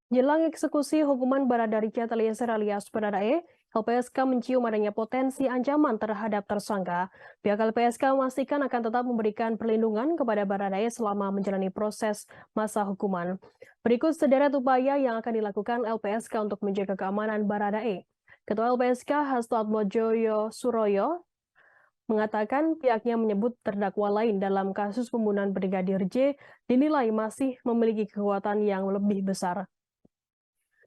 Jelang eksekusi hukuman Barada Richard Eliezer alias Baradae, LPSK mencium adanya potensi ancaman terhadap tersangka. Pihak LPSK memastikan akan tetap memberikan perlindungan kepada Baradae selama menjalani proses masa hukuman. Berikut sederet upaya yang akan dilakukan LPSK untuk menjaga keamanan Baradae. Ketua LPSK Hasto Atmojoyo Suroyo mengatakan pihaknya menyebut terdakwa lain dalam kasus pembunuhan Brigadir J dinilai masih memiliki kekuatan yang lebih besar.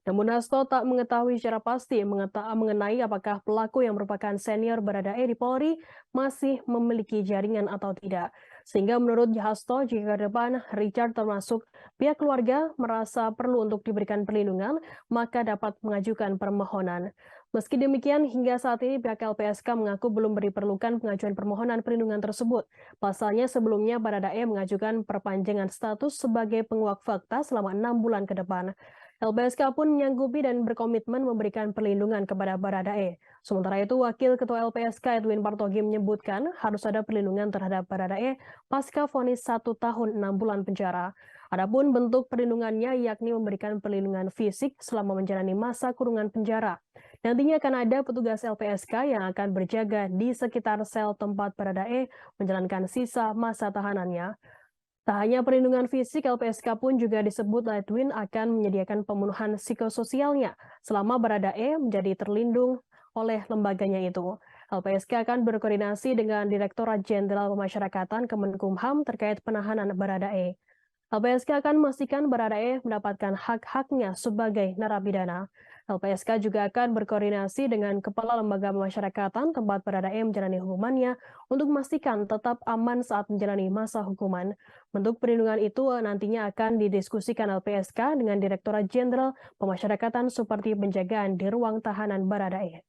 Namun Hasto tak mengetahui secara pasti mengenai apakah pelaku yang merupakan senior Baradae di Polri masih memiliki jaringan atau tidak. Sehingga menurut Hasto, jika ke depan Richard termasuk pihak keluarga merasa perlu untuk diberikan perlindungan, maka dapat mengajukan permohonan. Meski demikian, hingga saat ini pihak LPSK mengaku belum diperlukan pengajuan permohonan perlindungan tersebut. Pasalnya sebelumnya Baradae mengajukan perpanjangan status sebagai penguak fakta selama 6 bulan ke depan. LPSK pun menyanggupi dan berkomitmen memberikan perlindungan kepada Baradae. Sementara itu, Wakil Ketua LPSK Edwin Partogi menyebutkan harus ada perlindungan terhadap Baradae pasca vonis 1 tahun 6 bulan penjara. Adapun bentuk perlindungannya yakni memberikan perlindungan fisik selama menjalani masa kurungan penjara. Nantinya akan ada petugas LPSK yang akan berjaga di sekitar sel tempat Baradae menjalankan sisa masa tahanannya. Tak hanya perlindungan fisik, LPSK pun juga disebut Edwin akan menyediakan pemenuhan psikososialnya selama Baradae menjadi terlindung oleh lembaganya itu. LPSK akan berkoordinasi dengan Direktorat Jenderal Pemasyarakatan Kemenkumham terkait penahanan Baradae. LPSK akan memastikan Baradae mendapatkan hak-haknya sebagai narapidana. LPSK juga akan berkoordinasi dengan Kepala Lembaga Pemasyarakatan tempat Baradae menjalani hukumannya untuk memastikan tetap aman saat menjalani masa hukuman. Bentuk perlindungan itu nantinya akan didiskusikan LPSK dengan Direktorat Jenderal Pemasyarakatan seperti penjagaan di ruang tahanan Baradae.